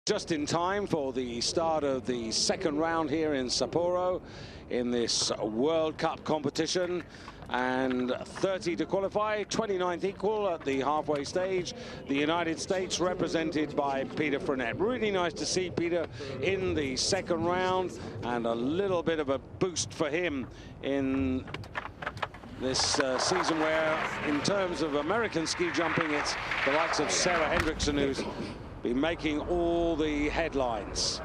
Just in time for the start of the second round here in Sapporo in this World Cup competition. And 30 to qualify, 29th equal at the halfway stage. The United States represented by Peter Frenet. Really nice to see Peter in the second round, and a little bit of a boost for him in this season where, in terms of American ski jumping, it's the likes of Sarah Hendrickson who's been making all the headlines.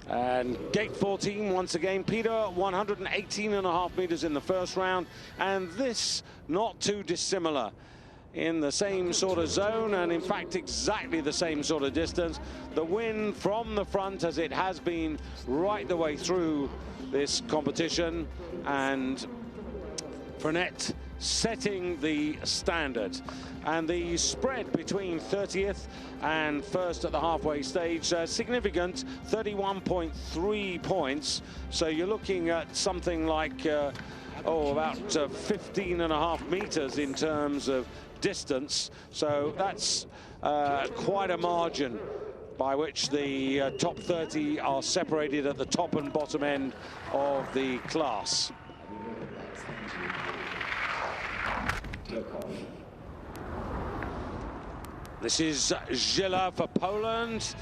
And gate 14 once again, Peter 118.5 meters in the first round, and this not too dissimilar, in the same sort of zone, and in fact exactly the same sort of distance. The win from the front, as it has been right the way through this competition, and Frenet setting the standard. And the spread between 30th and first at the halfway stage, significant, 31.3 points. So you're looking at something like, about 15.5 meters in terms of distance. So that's quite a margin by which the top 30 are separated at the top and bottom end of the class. This is Gila for Poland,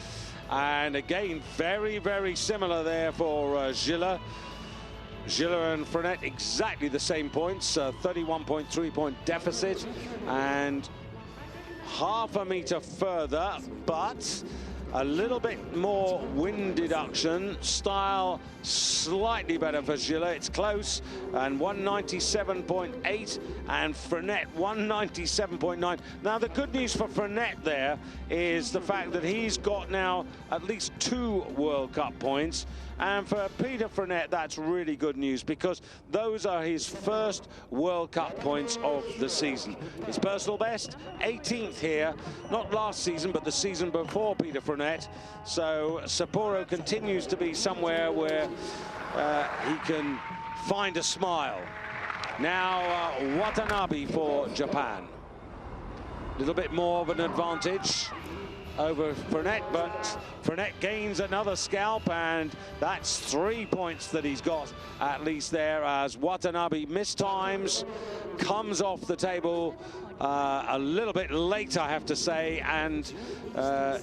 and again very, very similar there for Gila. Gila and Frenet exactly the same points, 31.3 point deficit, and half a meter further, but a little bit more wind deduction. Style slightly better for Gila. It's close, and 197.8, and Frenet 197.9. Now the good news for Frenet there is the fact that he's got now at least 2 World Cup points, and for Peter Frenet that's really good news, because those are his first World Cup points of the season. His personal best, 18th here, not last season but the season before Peter Frenet. So Sapporo continues to be somewhere where he can find a smile. Now Watanabe for Japan. A little bit more of an advantage over Frenet, but Frenet gains another scalp, and that's 3 points that he's got at least there, as Watanabe mistimes, comes off the table a little bit late, I have to say, and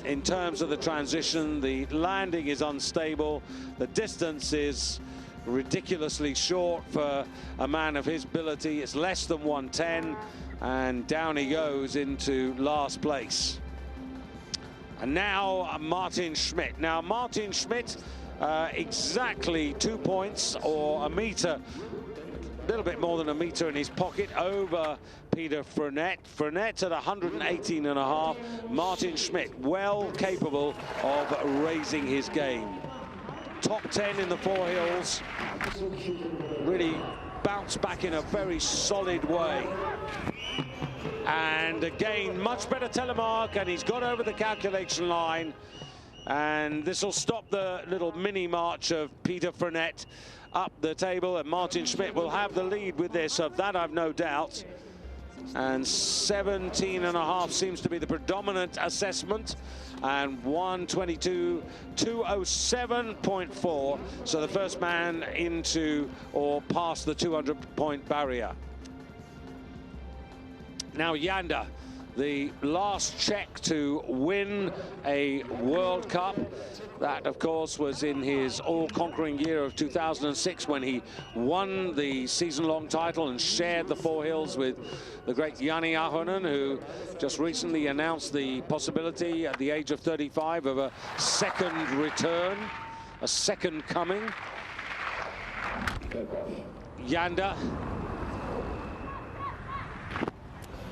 in terms of the transition, the landing is unstable, the distance is ridiculously short for a man of his ability. It's less than 110, and down he goes into last place. And now Martin Schmidt. Now Martin Schmidt, exactly 2 points or a meter, a little bit more than a meter in his pocket over Peter Frenet. Frenet at 118.5. Martin Schmidt well capable of raising his game. Top 10 in the 4 hills. Really bounced back in a very solid way. And again, much better telemark, and he's got over the calculation line. And this will stop the little mini march of Peter Frenet up the table, and Martin Schmidt will have the lead with this, of that I've no doubt. And 17.5 seems to be the predominant assessment, and 122.207.4, so the first man into or past the 200-point barrier. Now Janda, the last Czech to win a World Cup. That, of course, was in his all-conquering year of 2006, when he won the season-long title and shared the 4 hills with the great Jani Ahonen, who just recently announced the possibility at the age of 35 of a second return, a second coming. Janda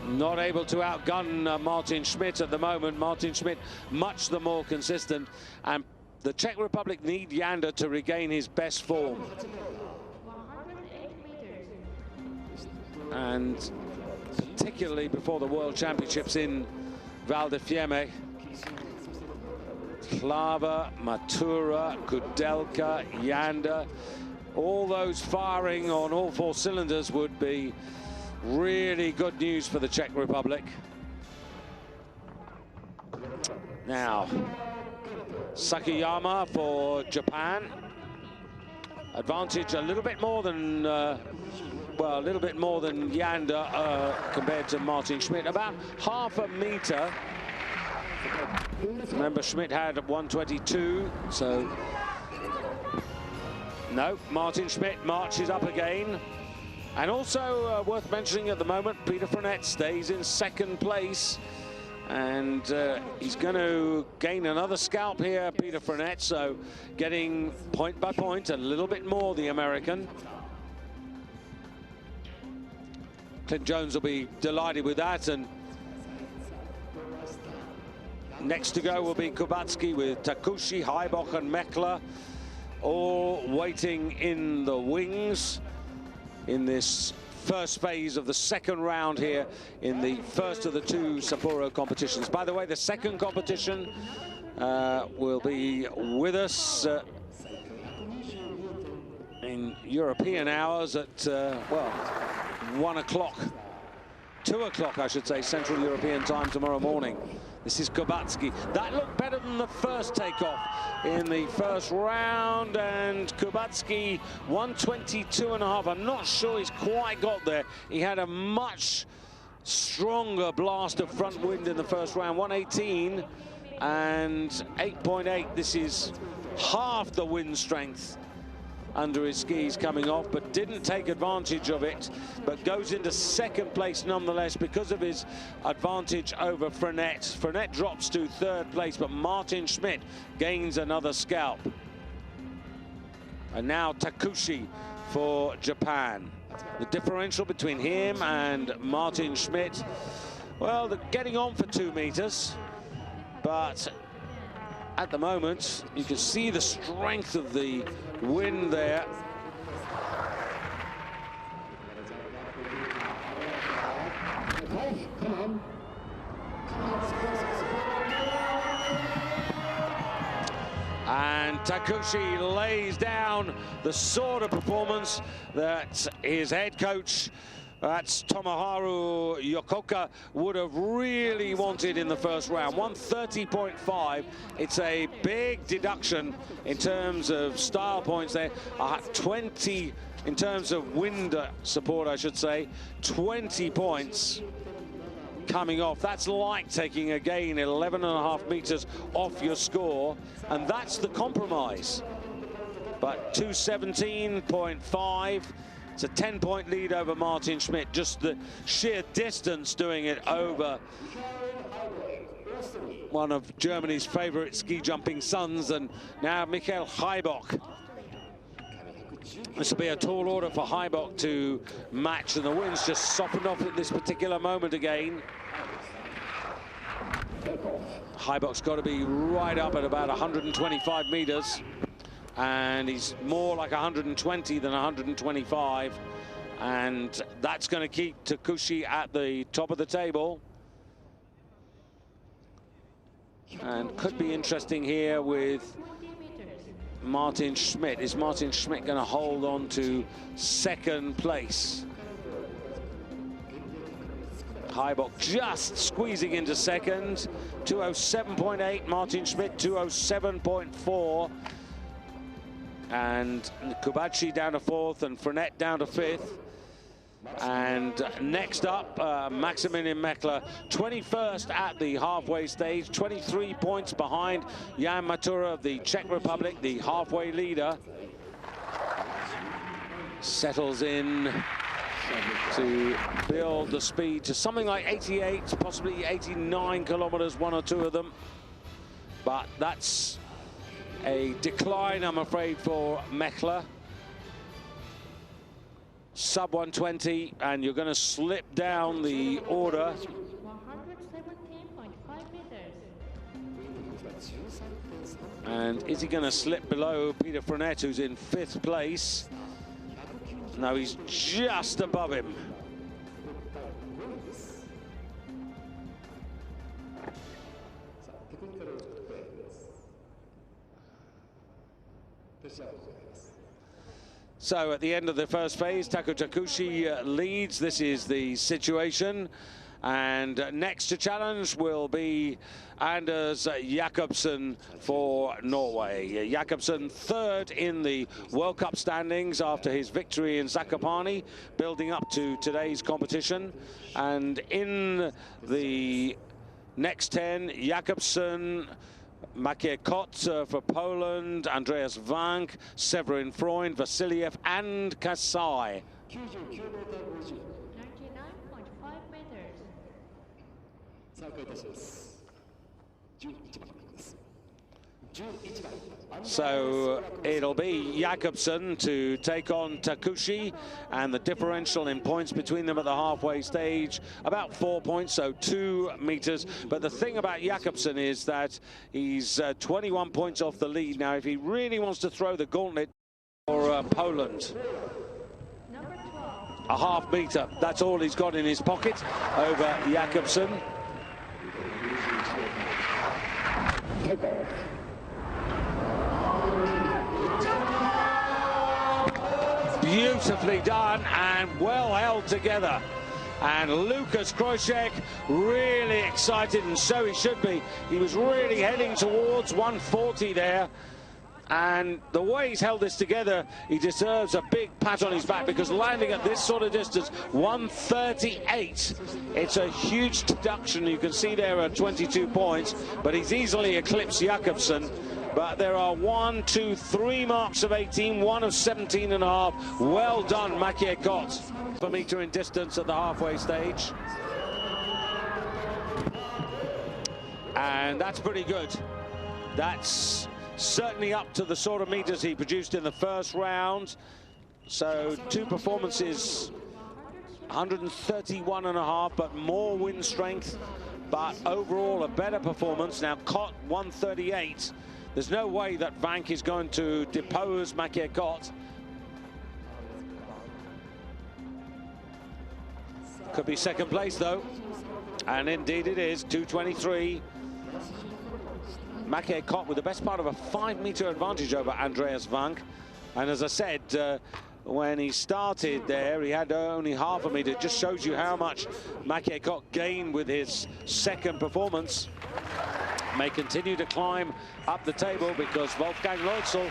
not able to outgun Martin Schmidt at the moment. Martin Schmidt much the more consistent, and the Czech Republic need Janda to regain his best form. And particularly before the World Championships in Val-di-Fiemme. Klava, Matura, Kudelka, Janda, all those firing on all 4 cylinders would be really good news for the Czech Republic. Now, Sakayama for Japan. Advantage a little bit more than, well, a little bit more than Yanda compared to Martin Schmidt. About half a meter. Remember, Schmidt had 1:22, so no, Martin Schmidt marches up again. And also worth mentioning at the moment, Peter Frenet stays in second place. And he's going to gain another scalp here, Peter Frenet, so getting point by point a little bit more, the American. Clint Jones will be delighted with that, and next to go will be Kubatski with Takushi, Heibock and Meckler, all waiting in the wings in this first phase of the second round here in the first of the two Sapporo competitions. By the way, the second competition will be with us in European hours at, well, 1 o'clock, 2 o'clock, I should say, Central European time tomorrow morning. This is Kubatski. That looked better than the first takeoff in the first round, and Kubatski 1:22.5. I'm not sure he's quite got there. He had a much stronger blast of front wind in the first round, 1:18 and 8.8. This is half the wind strength under his skis coming off, but didn't take advantage of it, but goes into second place nonetheless because of his advantage over Frenet. Frenet drops to third place, but Martin Schmidt gains another scalp. And now Takushi for Japan. The differential between him and Martin Schmidt, well, they're getting on for 2 meters, but at the moment, you can see the strength of the wind there. And Takushi lays down the sort of performance that his head coach, that's Tomoharu Yokoka, would have really wanted in the first round. 1:30.5. It's a big deduction in terms of style points there. 20 in terms of wind support, I should say. 20 points coming off. That's like taking again 11.5 meters off your score, and that's the compromise. But 2:17.5. It's a 10-point lead over Martin Schmidt. Just the sheer distance doing it over one of Germany's favorite ski jumping sons, and now Michael Heibock. This will be a tall order for Heibock to match, and the wind's just softened off at this particular moment again. Heibock's got to be right up at about 125 meters. And he's more like 120 than 125, and that's going to keep Takushi at the top of the table. And could be interesting here with Martin Schmidt. Is Martin Schmidt going to hold on to second place? Heibock just squeezing into second. 2:07.8. Martin Schmidt 2:07.4. And Kubatski down to fourth, and Frenet down to fifth. And next up, Maximilian Meckler, 21st at the halfway stage, 23 points behind Jan Matura of the Czech Republic, the halfway leader. Settles in to build the speed to something like 88, possibly 89 kilometers, one or two of them. But that's a decline, I'm afraid, for Meckler. Sub 120, and you're going to slip down the order. 117.5 meters. And is he going to slip below Peter Frenet, who's in fifth place? No, he's just above him. So at the end of the first phase, Takushi leads. This is the situation. And next to challenge will be Anders Jakobsen for Norway. Jakobsen third in the World Cup standings after his victory in Zakopane, building up to today's competition. And in the next 10, Jakobsen, Maciej Kot for Poland, Andreas Vank, Severin Freund, Vasiliev and Kasai. 99.5 meters. So it'll be Jakobsen to take on Takushi, and the differential in points between them at the halfway stage about 4 points, so 2 meters. But the thing about Jakobsen is that he's 21 points off the lead now. If he really wants to throw the gauntlet for Poland, a half meter, that's all he's got in his pocket over Jakobsen. Beautifully done and well held together. And Lukas Krojcek really excited, and so he should be. He was really heading towards 140 there. And the way he's held this together, he deserves a big pat on his back, because landing at this sort of distance, 138, it's a huge deduction. You can see there are 22 points, but he's easily eclipsed Jakobsen. But there are 1, 2, 3 marks of 18, 1 of 17.5. Well done, Maciej Kot. Per meter in distance at the halfway stage. And that's pretty good. That's certainly up to the sort of meters he produced in the first round. So 2 performances, 131.5, but more wind strength, but overall a better performance. Now Kot 138. There's no way that Vank is going to depose Maciej Kot. Could be second place though, and indeed it is. 2:23. Maciej Kot with the best part of a 5-meter advantage over Andreas Vank. And as I said, when he started there, he had only half a meter. It just shows you how much Maciej Kot gained with his second performance. May continue to climb up the table, because Wolfgang Leutzel,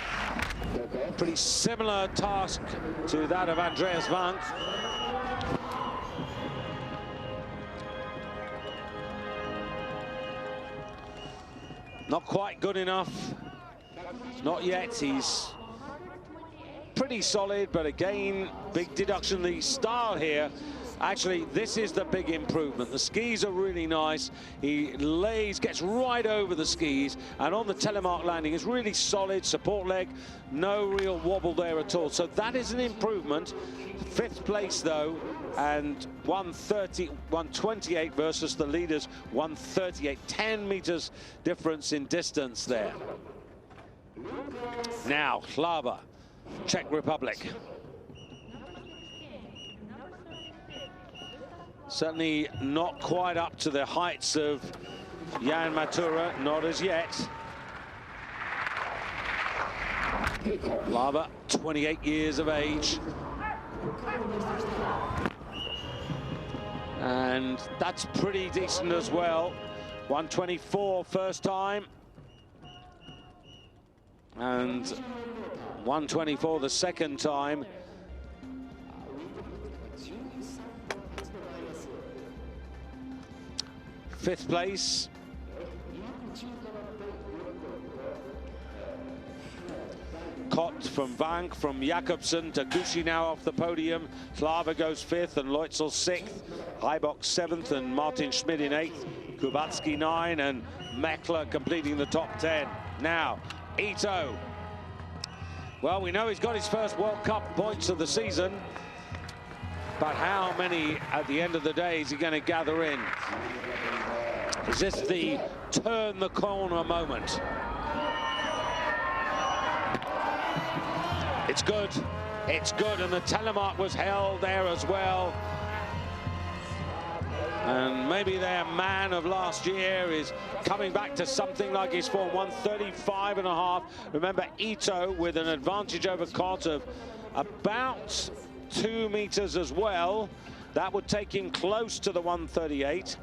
pretty similar task to that of Andreas Vank. Not quite good enough. Not yet. He's pretty solid, but again, big deduction. The style here, actually, this is the big improvement. The skis are really nice. He lays, gets right over the skis, and on the telemark landing is really solid. Support leg, no real wobble there at all. So that is an improvement. 5th place though, and 128 versus the leaders 138. 10 meters difference in distance there. Now Hlava, Czech Republic. Certainly not quite up to the heights of Jan Matura, not as yet. Hlava, 28 years of age. And that's pretty decent as well. 124 first time. And 124 the second time. Fifth place. Kot from Vank, from Jakobsen. Takushi now off the podium. Hlava goes 5th and Leutzel 6th. Heibach 7th and Martin Schmidt in 8th. Kubacki 9 and Meckler completing the top 10. Now, Ito. Well, we know he's got his first World Cup points of the season. But how many at the end of the day is he going to gather in? Is this the turn the corner moment? It's good, and the telemark was held there as well. And maybe their man of last year is coming back to something like his form, 135.5. Remember, Ito with an advantage over Kot of about 2 meters as well. That would take him close to the 138.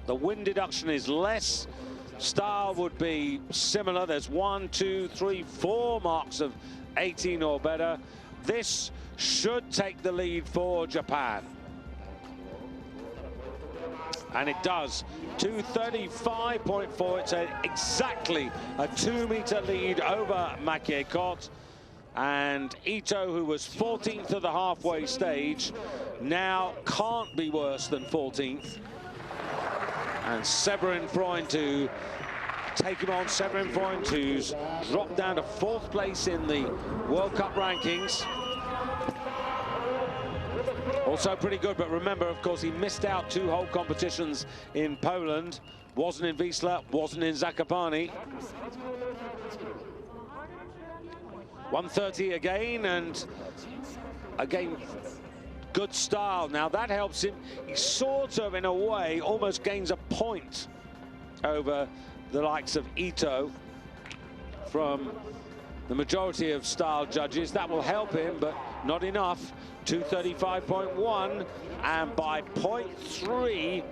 The wind deduction is less. Style would be similar. There's 1, 2, 3, 4 marks of 18 or better. This should take the lead for Japan. And it does. 235.4. It's exactly a 2-meter lead over Makiekot. And Ito, who was 14th at the halfway stage, now can't be worse than 14th. And Severin Freund to take him on. Severin Freund, who's dropped down to 4th place in the World Cup rankings. Also pretty good, but remember, of course, he missed out 2 whole competitions in Poland. Wasn't in Wisla, wasn't in Zakopane. 130 again, and again, good style. Now that helps him. He sort of, in a way, almost gains a point over the likes of Ito from the majority of style judges. That will help him, but not enough. 235.1, and by 0.3.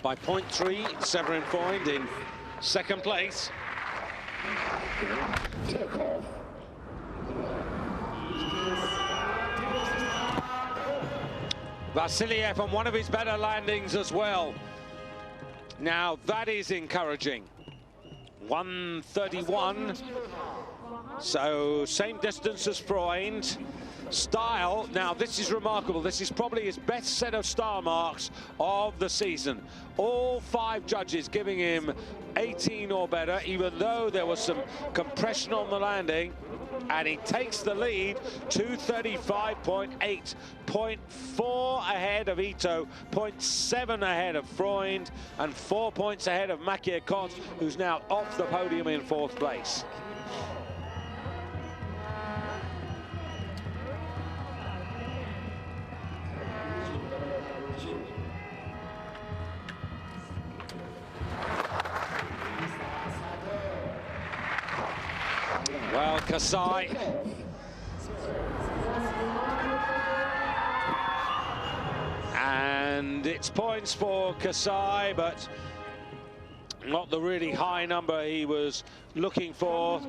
By 0.3, Severin Freund in 2nd place. Vasiliev on one of his better landings as well. Now that is encouraging. 131, so same distance as Freund. Style, now this is remarkable. This is probably his best set of star marks of the season. All 5 judges giving him 18 or better, even though there was some compression on the landing. And he takes the lead, 235.8, 0.4 ahead of Ito, 0.7 ahead of Freund, and 4 points ahead of Makiekot, who's now off the podium in 4th place. Well, Kasai. And it's points for Kasai, but not the really high number he was looking for.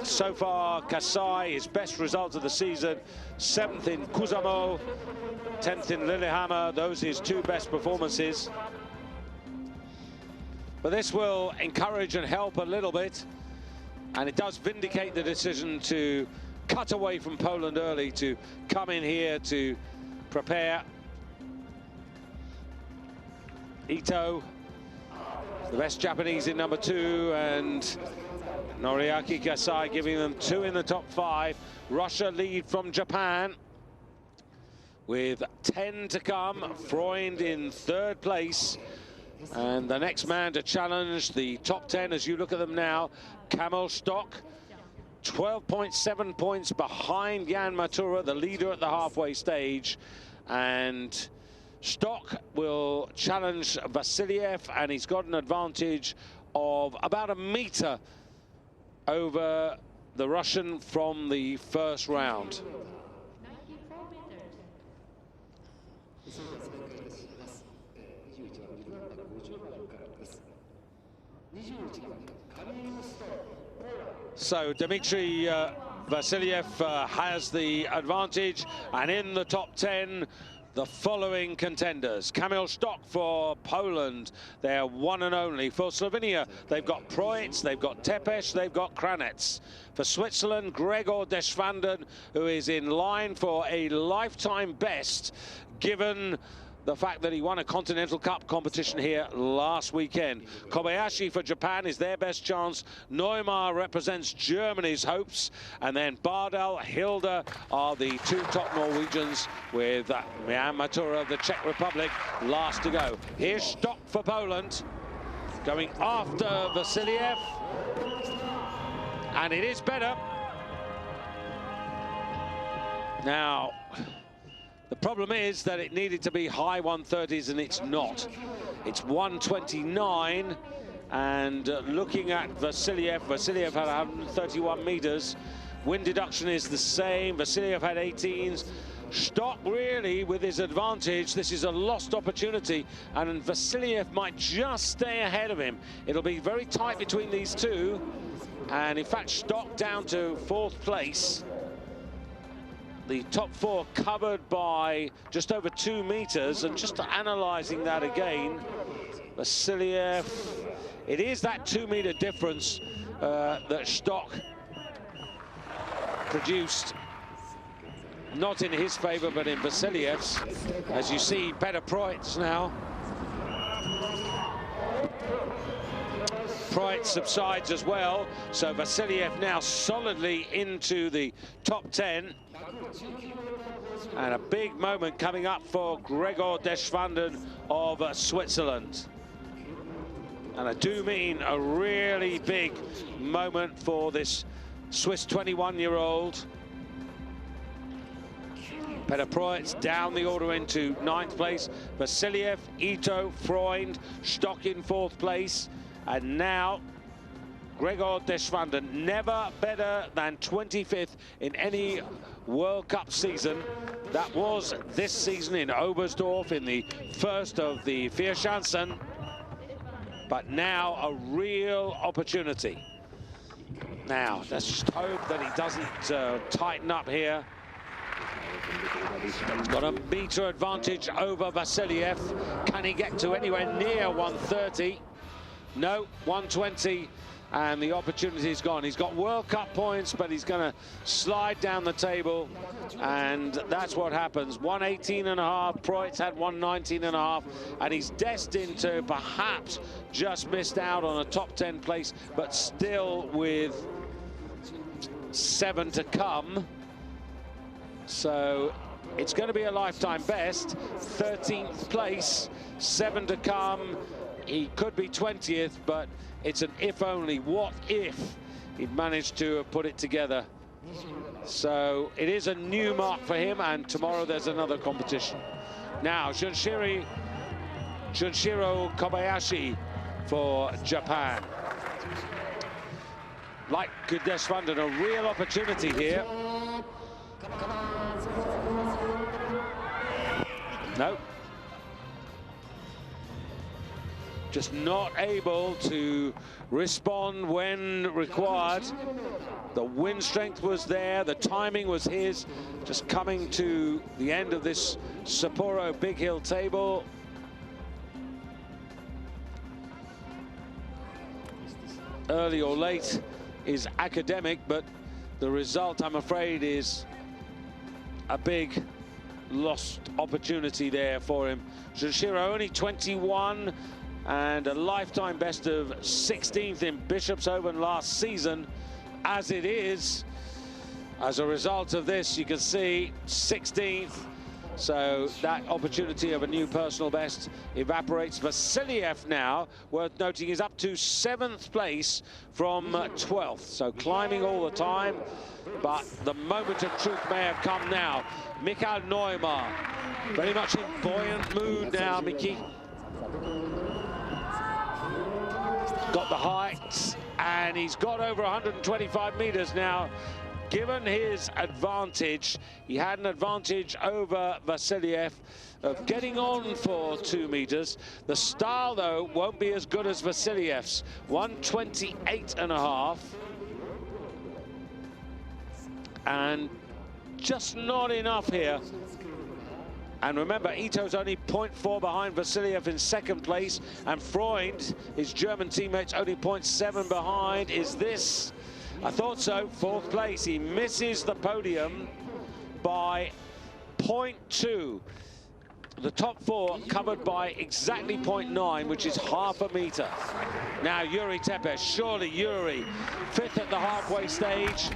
So far, Kasai, his best result of the season, 7th in Kusamo, 10th in Lillehammer. Those are his 2 best performances. But this will encourage and help a little bit. And it does vindicate the decision to cut away from Poland early, to come in here to prepare. Ito, the best Japanese in number 2, and Noriaki Kasai giving them 2 in the top 5. Russia lead from Japan with 10 to come. Freund in 3rd place. And the next man to challenge the top 10, as you look at them now, Kamil Stoch, 12.7 points behind Jan Matura, the leader at the halfway stage. And Stoch will challenge Vasiliev, and he's got an advantage of about 1 meter over the Russian from the 1st round. So Dmitry Vasiliev has the advantage, and in the top 10, the following contenders. Kamil Stoch for Poland, they're one and only. For Slovenia, they've got Proitz, they've got Tepes, they've got Kranets. For Switzerland, Gregor Deschwanden, who is in line for a lifetime best, given the fact that he won a Continental Cup competition here last weekend. Kobayashi for Japan is their best chance. Neumar represents Germany's hopes. And then Bardal, Hilda are the 2 top Norwegians, with Jan Matura of the Czech Republic last to go. Here's Stoch for Poland, going after Vasiliev. And it is better. Now, The problem is that it needed to be high 130s, and it's not. It's 129, and looking at Vasiliev had 131 meters. Wind deduction is the same. Vasiliev had 18s. Stock really with his advantage. This is a lost opportunity, and Vasiliev might just stay ahead of him. It'll be very tight between these two, and in fact Stock down to 4th place. The top 4 covered by just over 2 meters, and just analysing that again, Vasiliev, it is that 2-meter difference that Stock produced, not in his favour but in Vasiliev's. As you see, better Proitz now. Proitz subsides as well, so Vasiliev now solidly into the top 10. And a big moment coming up for Gregor Deschwanden of Switzerland. And I do mean a really big moment for this Swiss 21-year-old. Peter Proitz down the order into 9th place. Vasiliev, Ito, Freund, Stock in 4th place. And now Gregor Deschwanden, never better than 25th in any World Cup season. That was this season in Oberstdorf in the first of the Vierschanzen. But now a real opportunity. Now, let's just hope that he doesn't tighten up here. He's got a meter advantage over Vasiliev. Can he get to anywhere near 130? No, 120, and the opportunity's gone. He's got World Cup points, but he's going to slide down the table, and that's what happens. 118.5, Proitz had 119.5, and he's destined to perhaps just missed out on a top 10 place, but still with 7 to come. So it's going to be a lifetime best. 13th place, 7 to come. He could be 20th, but it's an if only. What if he'd managed to put it together? So it is a new mark for him, and tomorrow there's another competition. Now, Junshiro Kobayashi for Japan. Like Deschwanden, a real opportunity here. No. Just not able to respond when required. The wind strength was there, the timing was his. Just coming to the end of this Sapporo Big Hill table. Early or late is academic, but the result, I'm afraid, is a big lost opportunity there for him. Junshiro only 21, and a lifetime best of 16th in Bischofshofen last season. As it is, as a result of this, you can see 16th. So that opportunity of a new personal best evaporates. Vasiliev now, worth noting, is up to 7th place from 12th. So climbing all the time, but the moment of truth may have come now. Michael Neumar, very much in buoyant mood now, Mickey. Got the height, and he's got over 125 meters now. Given his advantage, he had an advantage over Vasiliev of getting on for 2 meters. The style, though, won't be as good as Vasiliev's. 128.5. And just not enough here. And remember, Ito's only 0.4 behind Vasiliev in 2nd place, and Freund, his German teammates, only 0.7 behind. Is this? I thought so. 4th place. He misses the podium by 0.2. The top 4 covered by exactly 0.9, which is half a meter. Now Yuri Tepes, surely Yuri, 5th at the halfway stage.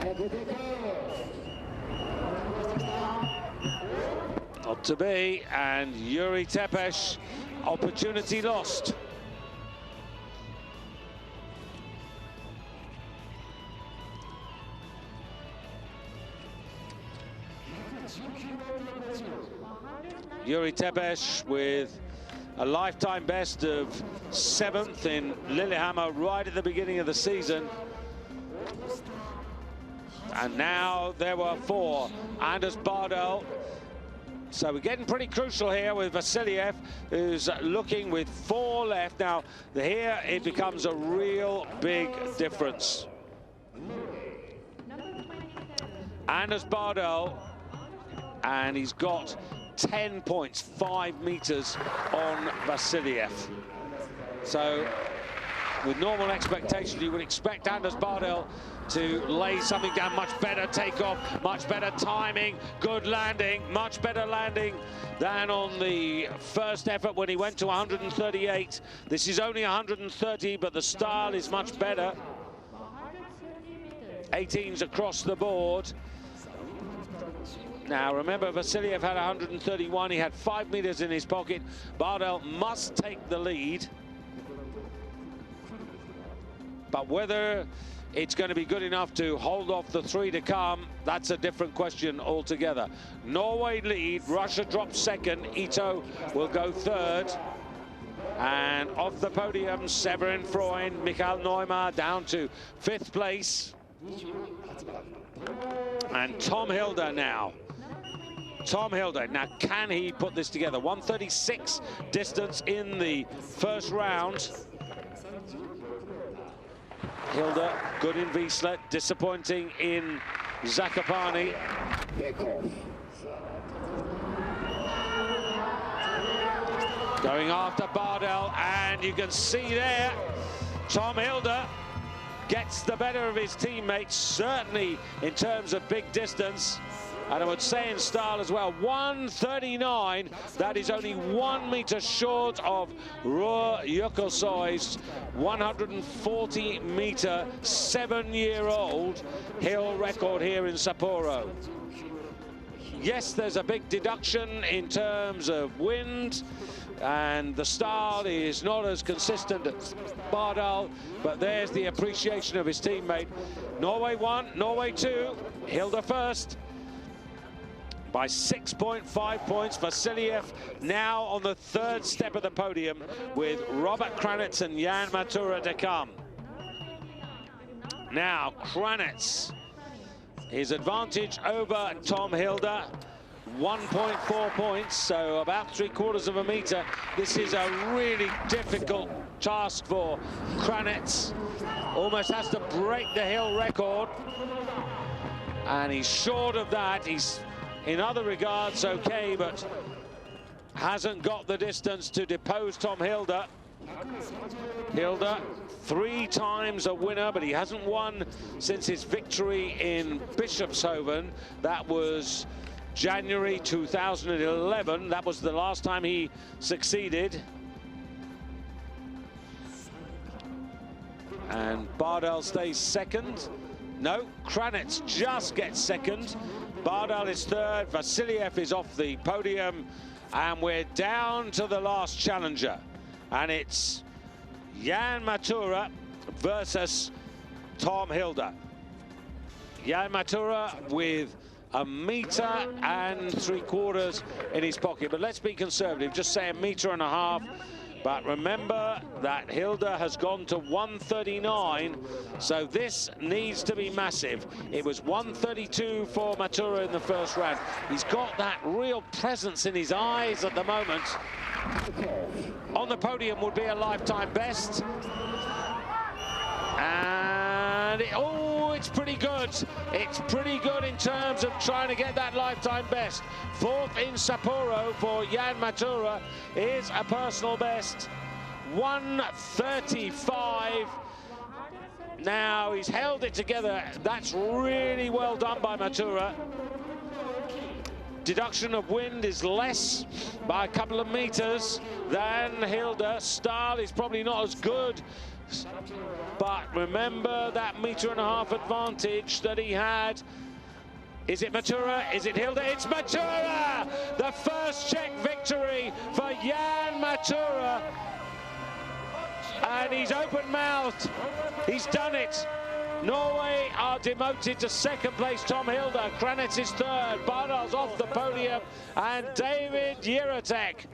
Not to be, and Yuri Tepes, opportunity lost. Yuri Tepes with a lifetime best of 7th in Lillehammer right at the beginning of the season. And now there were 4. Anders Bardal. So we're getting pretty crucial here with Vasiliev, who's looking with 4 left. Now, here it becomes a real big difference. Anders Bardal, and he's got 10 points, 5 meters on Vasiliev. So, with normal expectations, you would expect Anders Bardal to lay something down. Much better takeoff, much better timing, good landing, much better landing than on the first effort when he went to 138. This is only 130, but the style is much better. 18s across the board. Now, remember, Vasiliev had 131. He had 5 meters in his pocket. Bardal must take the lead. But whether it's going to be good enough to hold off the 3 to come, that's a different question altogether. Norway lead, Russia drops 2nd, Ito will go 3rd. And off the podium, Severin Freund, Michael Neumann down to 5th place. And Tom Hilder now. Tom Hilder, now can he put this together? 136 distance in the first round. Hilder, good in Wiesla, disappointing in Zakopane. Going after Bardal, and you can see there, Tom Hilder gets the better of his teammates, certainly in terms of big distance. And I would say in style as well, 139, that is only 1 meter short of Roar Jökulsøy's 140 meter, 7-year-old hill record here in Sapporo. Yes, there's a big deduction in terms of wind, and the style is not as consistent as Bardal, but there's the appreciation of his teammate. Norway 1, Norway 2, Hilder first by 6.5 points. Vasiliev now on the 3rd step of the podium with Robert Kranitz and Jan Matura to come. Now Kranitz, his advantage over Tom Hilder, 1.4 points, so about 3/4 of a meter. This is a really difficult task for Kranitz. Almost has to break the hill record, and he's short of that. He's in other regards okay, but hasn't got the distance to depose Tom Hilder. Hilder, 3 times a winner, but he hasn't won since his victory in Bischofshofen. That was January 2011. That was the last time he succeeded. And Bardal stays 2nd. No, Kranitz just gets 2nd. Bardal is 3rd, Vasiliev is off the podium, and we're down to the last challenger. And it's Jan Matura versus Tom Hilder. Jan Matura with 1.75 meters in his pocket. But let's be conservative, just say 1.5 meters. But remember that Hilder has gone to 139, so this needs to be massive. It was 132 for Matura in the first round. He's got that real presence in his eyes at the moment. On the podium would be a lifetime best. And it's pretty good. It's pretty good in terms of trying to get that lifetime best. 4th in Sapporo for Jan Matura is a personal best. 135. Now he's held it together. That's really well done by Matura. Deduction of wind is less by a couple of meters than Hilder. Style is probably not as good, but remember that 1.5 meter advantage that he had. Is it Matura? Is it Hilder? It's Matura! The first Czech victory for Jan Matura. And he's open-mouthed. He's done it. Norway are demoted to second place. Tom Hilda, Kranitz is third. Bardal's off the podium, and David Jiratek,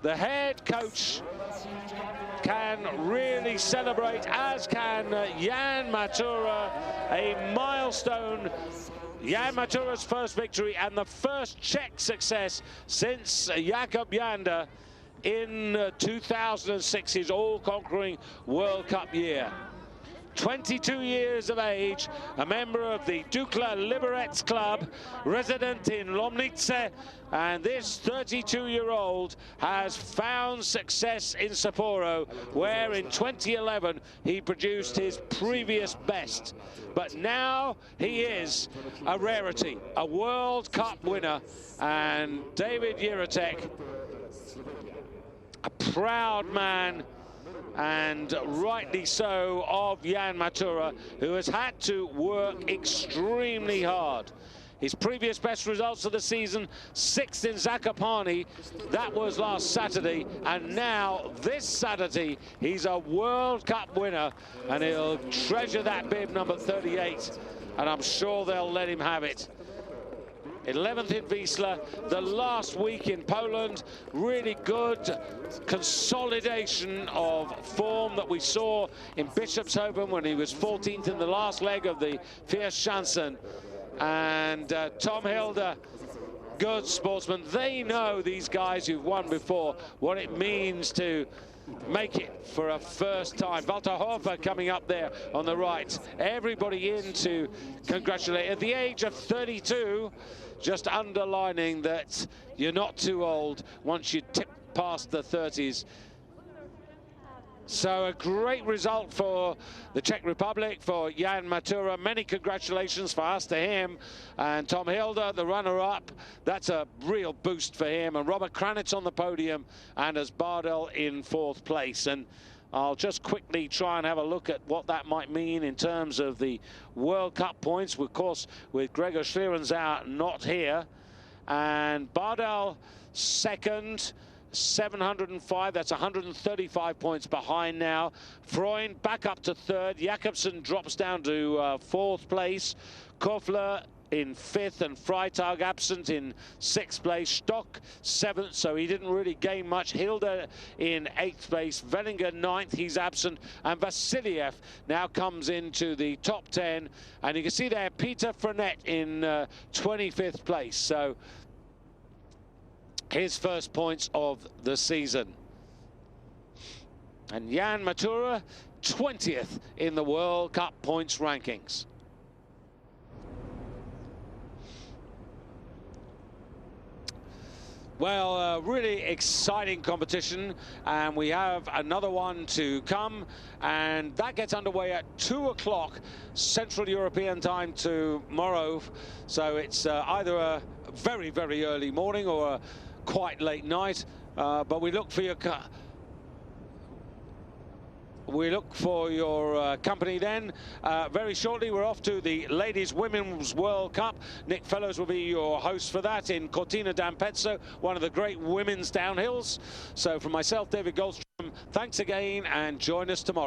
the head coach, can really celebrate, as can Jan Matura, a milestone. Jan Matura's first victory and the first Czech success since Jakub Janda in 2006, his all-conquering World Cup year. 22 years of age, a member of the Dukla Liberec Club, resident in Lomnice, and this 32-year-old has found success in Sapporo, where in 2011 he produced his previous best. But now he is a rarity, a World Cup winner, and David Jiratek, a proud man, and rightly so, of Jan Matura, who has had to work extremely hard. His previous best results of the season, 6th in Zakopane, that was last Saturday, and now this Saturday he's a World Cup winner, and he'll treasure that bib number 38, and I'm sure they'll let him have it. 11th in Wisla, the last week in Poland, really good consolidation of form that we saw in Bischofshofen when he was 14th in the last leg of the Vierschanzen. And Tom Hilda, good sportsman. They know, these guys who've won before, what it means to make it for a first time. Walter Hofer coming up there on the right. Everybody in to congratulate. At the age of 32, just underlining that you're not too old once you tip past the 30s. So a great result for the Czech Republic, for Jan Matura. Many congratulations for us to him. And Tom Hilda, the runner-up, that's a real boost for him. And Robert Kranitz on the podium, and as Bardal in 4th place. And I'll just quickly try and have a look at what that might mean in terms of the World Cup points. Of course, with Gregor Schlierenzauer not here. And Bardal second, 705, that's 135 points behind now. Freund back up to 3rd. Jakobsen drops down to 4th place. Kofler in 5th, and Freitag absent in 6th place. Stock 7th, so he didn't really gain much. Hilda in 8th place. Vellinger 9th, he's absent. And Vasiliev now comes into the top 10. And you can see there Peter Frenet in 25th place. So his first points of the season. And Jan Matura, 20th in the World Cup points rankings. Well, really exciting competition, and we have another one to come, and that gets underway at 2 o'clock Central European time tomorrow. So it's either a very, very early morning or a quite late night, but we look for your company then. Very shortly, we're off to the Ladies Women's World Cup. Nick Fellows will be your host for that in Cortina d'Ampezzo, one of the great women's downhills. So from myself, David Goldstrom, thanks again, and join us tomorrow.